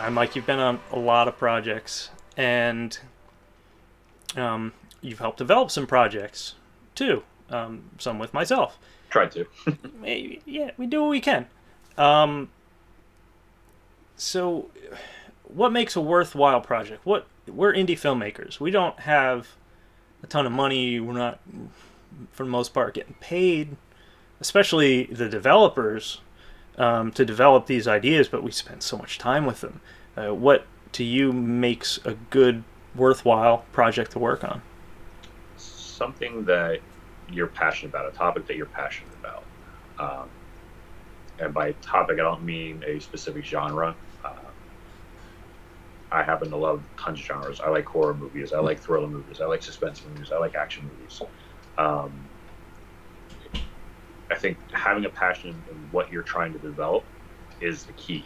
Mike. You've been on a lot of projects, and you've helped develop some projects too. Some with myself. Tried to. Yeah, we do what we can. Um, so, what makes a worthwhile project? We're indie filmmakers. We don't have a ton of money. We're not, for the most part, getting paid. Especially the developers to develop these ideas, but we spend so much time with them. What to you makes a good, worthwhile project to work on? Something that you're passionate about, a topic that you're passionate about. Um, and by topic, I don't mean a specific genre. Uh, I happen to love tons of genres. I like horror movies. I like thriller movies. I like suspense movies. I like action movies. Um, I think having a passion in what you're trying to develop is the key,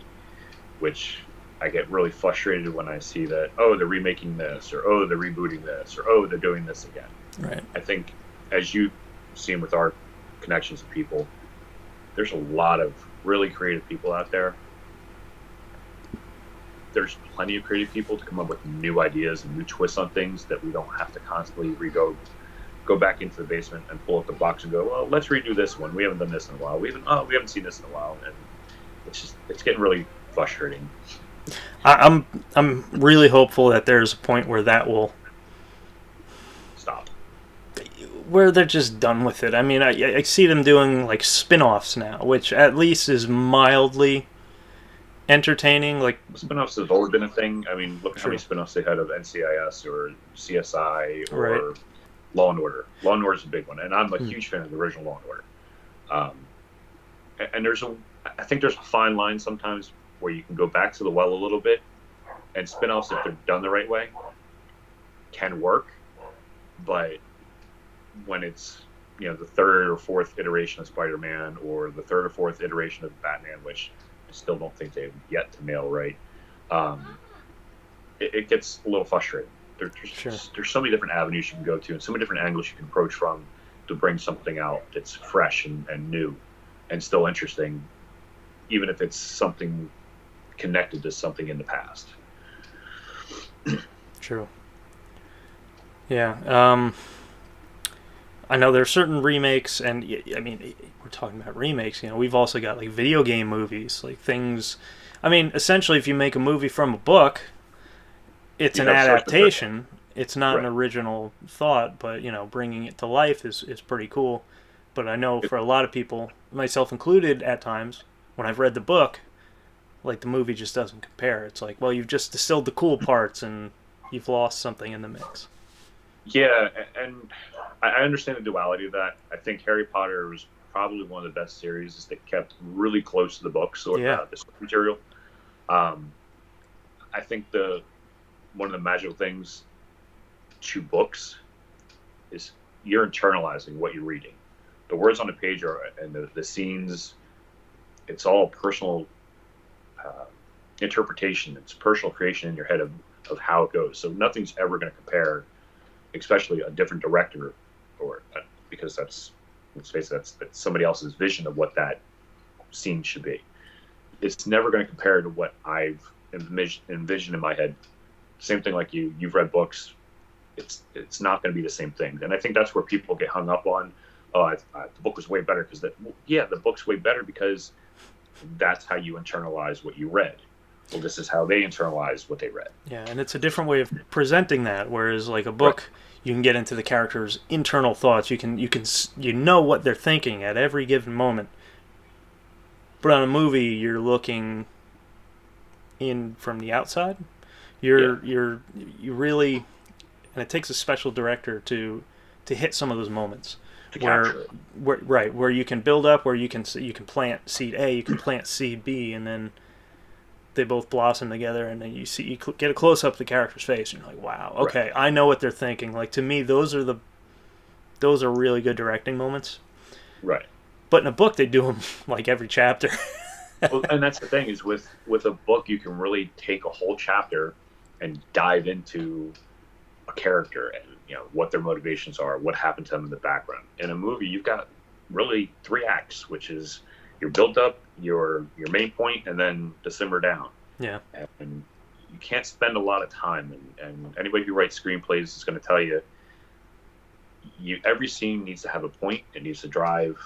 which I get really frustrated when I see that, oh, they're remaking this, or oh, they're rebooting this, or oh, they're doing this again. Right. I think, as you've seen with our connections with people, there's a lot of really creative people out there. There's plenty of creative people to come up with new ideas and new twists on things that we don't have to constantly go back into the basement and pull up the box and go, well, let's redo this one. We haven't done this in a while. We haven't seen this in a while, and it's getting really frustrating. I'm really hopeful that there's a point where that will Stop. where they're just done with it. I mean, I see them doing like spin-offs now, which at least is mildly entertaining. Like, Spinoffs have always been a thing. I mean, look at how sure, many spinoffs they had of NCIS or CSI right, or Law and Order. Law and Order is a big one, and I'm a huge fan of the original Law and Order. Um, and I think there's a fine line sometimes where you can go back to the well a little bit, and spinoffs, if they're done the right way, can work. But when it's the third or fourth iteration of Spider-Man or the third or fourth iteration of Batman, which I still don't think they've yet to nail right, um, it gets a little frustrating. sure. There's so many different avenues you can go to and so many different angles you can approach from to bring something out that's fresh and new and still interesting, even if it's something connected to something in the past. True. Yeah. I know there are certain remakes, and I mean, we're talking about remakes. We've also got like video game movies, like things. I mean, essentially, if you make a movie from a book, it's You an have source material. adaptation. It's not an Right. original thought, but bringing it to life is pretty cool. But I know for a lot of people, myself included, at times when I've read the book, like the movie just doesn't compare. It's like, well, you've just distilled the cool parts and you've lost something in the mix. Yeah, and I understand the duality of that. I think Harry Potter was probably one of the best series that kept really close to the books or Yeah, the source material. Um, I think the one of the magical things to books is you're internalizing what you're reading. The words on the page are and the scenes. It's all personal uh, interpretation. It's personal creation in your head of how it goes. So nothing's ever going to compare, especially a different director, or because let's face it, that's somebody else's vision of what that scene should be. It's never going to compare to what I've envisioned in my head. Same thing like you've read books. It's not going to be the same thing, and I think that's where people get hung up on. Oh, the book was way better because the book's way better because that's how you internalize what you read. Well, this is how they internalize what they read. yeah, and it's a different way of presenting that. Whereas like a Right. book, you can get into the character's internal thoughts. You know what they're thinking at every given moment. But on a movie, you're looking in from the outside. Yeah, You really, and it takes a special director to hit some of those moments to where capture it. where you can build up, where you can plant seed A, you can plant seed B, and then they both blossom together, and then you get a close up of the character's face, and you're like, wow, Right. okay, I know what they're thinking. Like, to me, those are really good directing moments. Right. But in a book, they do them like every chapter. Well, and that's the thing is with a book, you can really take a whole chapter and dive into a character and what their motivations are, what happened to them in the background. In a movie, you've got really three acts, which is your build up, your main point, and then to simmer down. Yeah. And you can't spend a lot of time. And anybody who writes screenplays is going to tell you, every scene needs to have a point. It needs to drive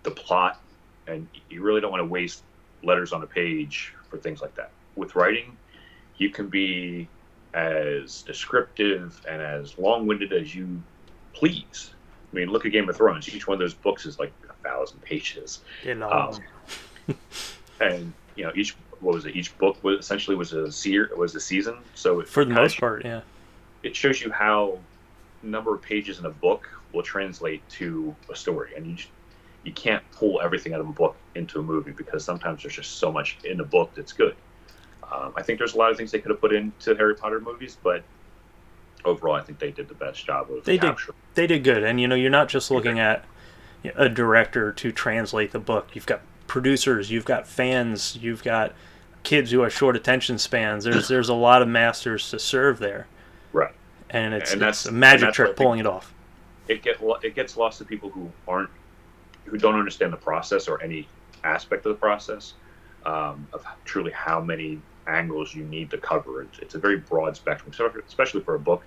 the plot, and you really don't want to waste letters on a page for things like that. With writing, you can be as descriptive and as long-winded as you please. I mean, look at Game of Thrones. Each one of those books is like 1,000 pages. And each book was essentially a season. So for the most part, yeah, it shows you how number of pages in a book will translate to a story, and you can't pull everything out of a book into a movie, because sometimes there's just so much in a book that's good. I think there's a lot of things they could have put into Harry Potter movies, but overall, I think they did the best job of capturing. They did good, and you're not just looking at a director to translate the book. You've got producers, you've got fans, you've got kids who have short attention spans. There's a lot of masters to serve there, right? And it's a magic trick pulling it off. It gets lost to people who don't understand the process or any aspect of the process, of truly how many angles you need to cover. It's a very broad spectrum, especially for a book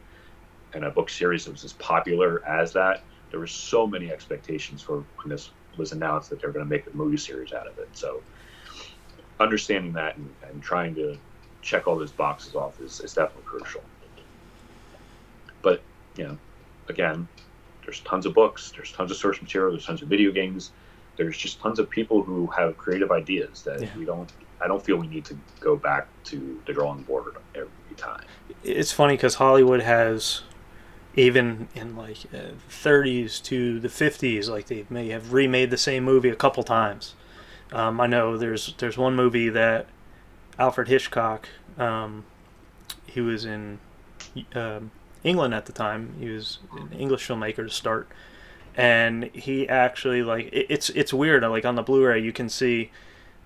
and a book series that was as popular as that. There were so many expectations for when this was announced that they're going to make a movie series out of it. So understanding that and trying to check all those boxes off is definitely crucial. But again, there's tons of books, there's tons of source material, there's tons of video games, there's just tons of people who have creative ideas that I don't feel we need to go back to the drawing board every time. It's funny because Hollywood has, even in like 30s to the 50s, like they may have remade the same movie a couple times. I know there's one movie that Alfred Hitchcock, he was in England at the time. He was an English filmmaker to start, and he actually, like, it's weird. Like on the Blu-ray, you can see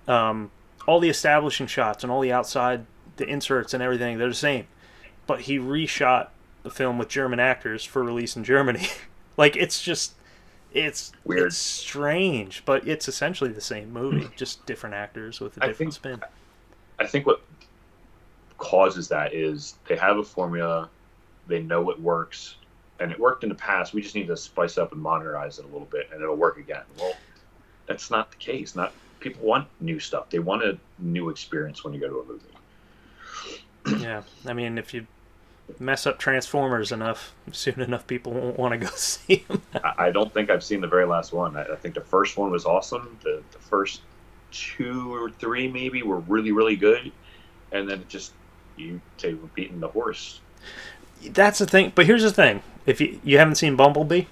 all the establishing shots and all the outside, the inserts and everything. They're the same, but he reshot the film with German actors for release in Germany. Like, it's weird. It's strange, but it's essentially the same movie, just different actors with a different spin. I think what causes that is they have a formula, they know it works, and it worked in the past. We just need to spice up and modernize it a little bit, and it'll work again. Well, that's not the case. People want new stuff. They want a new experience when you go to a movie. Yeah, I mean, if you mess up Transformers enough, soon enough people won't want to go see them. I don't think I've seen the very last one. I think the first one was awesome. The first 2 or 3 maybe were really, really good, and then we're beating the horse. That's the thing. But here's the thing: if you haven't seen Bumblebee,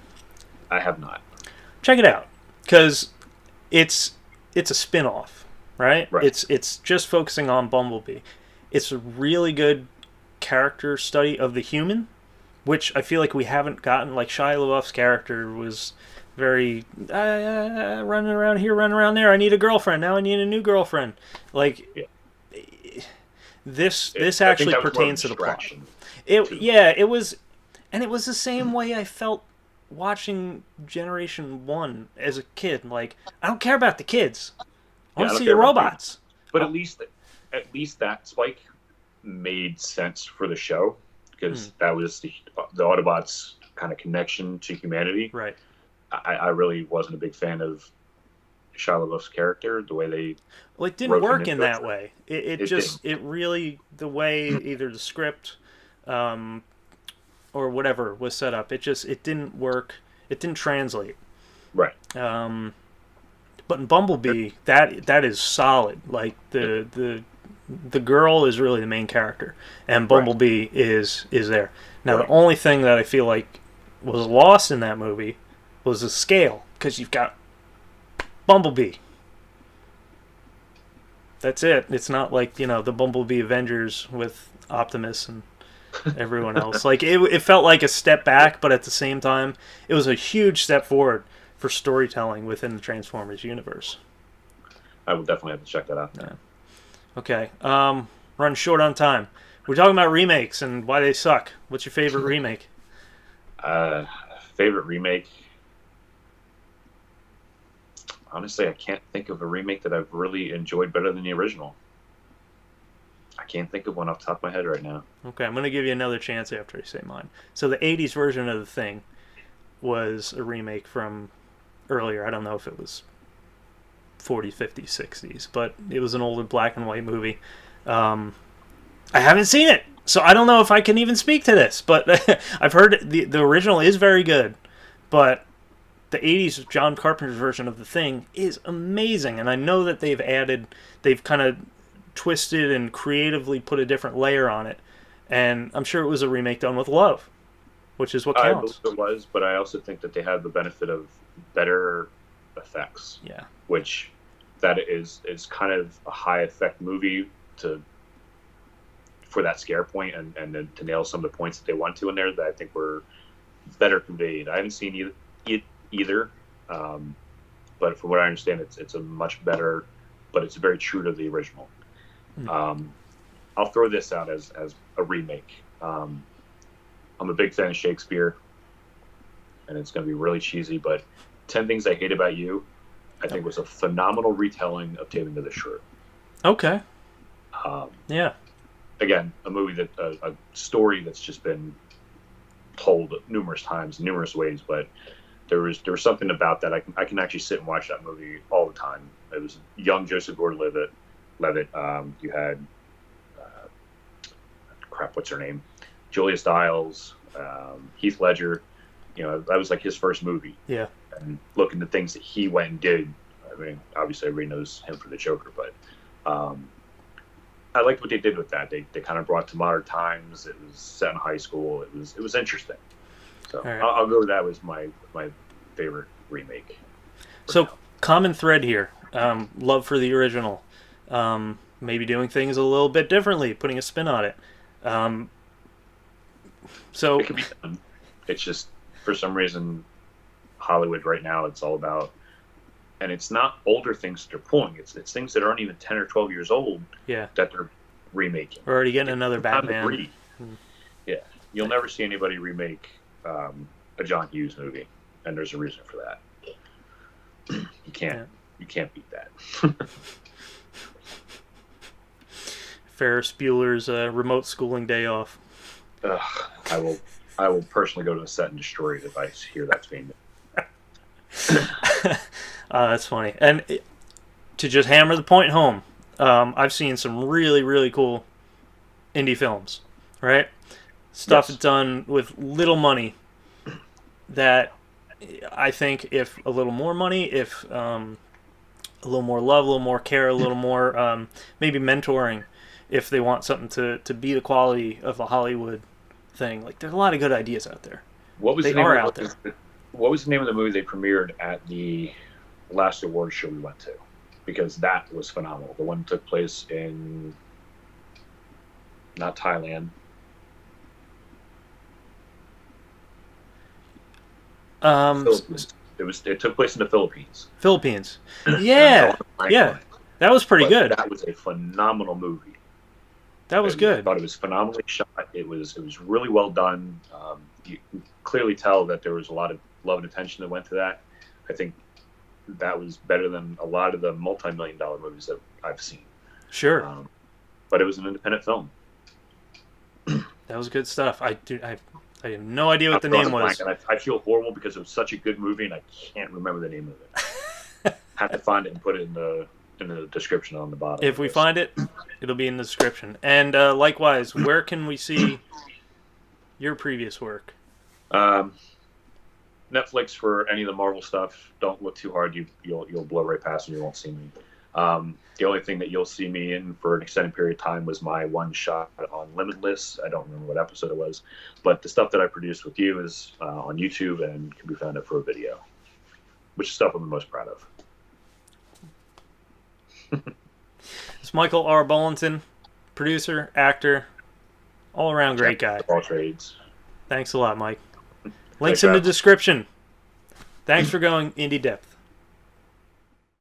I have not. Check it out, because it's a spin-off, right? It's just focusing on Bumblebee. It's a really good character study of the human, which I feel like we haven't gotten. Like, Shia LaBeouf's character was very running around here, running around there. I need a girlfriend now. I need a new girlfriend. Like, this actually pertains to the plot. It was, and it was the same way I felt watching Generation 1 as a kid. Like, I don't care about the kids. I want to see the robots. But at least that Spike made sense for the show, because that was the Autobots' kind of connection to humanity. Right. I really wasn't a big fan of Shia LaBeouf's character, the way they... Well, it didn't work in that way. It really, the way either the script or whatever was set up, it didn't work. It didn't translate. Right. But in Bumblebee, that is solid. Like, the girl is really the main character, and Bumblebee is there. Now, the only thing that I feel like was lost in that movie was the scale, because you've got Bumblebee. That's it. It's not like, the Bumblebee Avengers with Optimus and everyone else. Like, it felt like a step back, but at the same time, it was a huge step forward for storytelling within the Transformers universe. I will definitely have to check that out. Yeah. Okay. Run short on time. We're talking about remakes and why they suck. What's your favorite remake? Favorite remake? Honestly, I can't think of a remake that I've really enjoyed better than the original. I can't think of one off the top of my head right now. Okay, I'm going to give you another chance after I say mine. So the 80s version of The Thing was a remake from earlier. I don't know if it was 40s, 50s, 60s, but it was an older black and white movie. I haven't seen it, so I don't know if I can even speak to this, but I've heard the original is very good, but the 80s John Carpenter's version of The Thing is amazing, and I know that they've kind of twisted and creatively put a different layer on it, and I'm sure it was a remake done with love, which is what counts. I believe it was, but I also think that they had the benefit of better effects. Yeah. Which that is kind of a high effect movie for that scare point and to nail some of the points that they want to in there that I think were better conveyed. I haven't seen either, but from what I understand, it's a much better, but it's very true to the original. I'll throw this out as a remake. I'm a big fan of Shakespeare, and it's going to be really cheesy, but 10 Things I Hate About You, I think was a phenomenal retelling of Taming of the Shrew. Okay. Yeah. Again, a movie a story that's just been told numerous times, numerous ways, but there was something about that. I can actually sit and watch that movie all the time. It was young Joseph Gordon-Levitt. You had what's her name? Julia Stiles, Heath Ledger. You know, that was like his first movie. Yeah. And looking at things that he went and did. I mean, obviously everybody knows him for the Joker, but I liked what they did with that. They kind of brought to modern times. It was set in high school. It was interesting. So right. I'll go with that was my favorite remake. So common thread here, love for the original. Maybe doing things a little bit differently, putting a spin on it. So it can be done. It's just for some reason Hollywood right now it's all about, and it's not older things that they're pulling. It's things that aren't even 10 or 12 years old. Yeah. That they're remaking. We're already getting another Batman. Yeah, you'll never see anybody remake a John Hughes movie, and there's a reason for that. You can't beat that. Ferris Bueller's remote schooling day off. I will personally go to the set and destroy it if I hear that's being that's funny. And to just hammer the point home, I've seen some really, really cool indie films, right? Stuff done with little money that I think if a little more money, if a little more love, a little more care, a little more maybe mentoring, if they want something to be the quality of the Hollywood thing. Like, there's a lot of good ideas out there. What was the name of the movie they premiered at the last award show we went to? Because that was phenomenal. The one that took place in not Thailand. It took place in the Philippines. Yeah. Yeah. That was pretty good. That was a phenomenal movie. That was good. I thought it was phenomenally shot. It was really well done. You can clearly tell that there was a lot of love and attention that went to that. I think that was better than a lot of the multi-million-dollar movies that I've seen. Sure. But it was an independent film. That was good stuff. I have no idea what the name was. And I feel horrible because it was such a good movie and I can't remember the name of it. Have to find it and put it in the description on the bottom. If we find it, it'll be in the description. And likewise, where can we see your previous work? Netflix for any of the Marvel stuff. Don't look too hard. You'll blow right past and you won't see me. The only thing that you'll see me in for an extended period of time was my one shot on Limitless. I don't remember what episode it was, but the stuff that I produced with you is on YouTube and can be found at FroVideo, which is stuff I'm the most proud of. It's Michael R. Bollentin, producer, actor, all-around great guy. All trades. Thanks a lot, Mike. Links in the description. Thanks for going Indie Depth.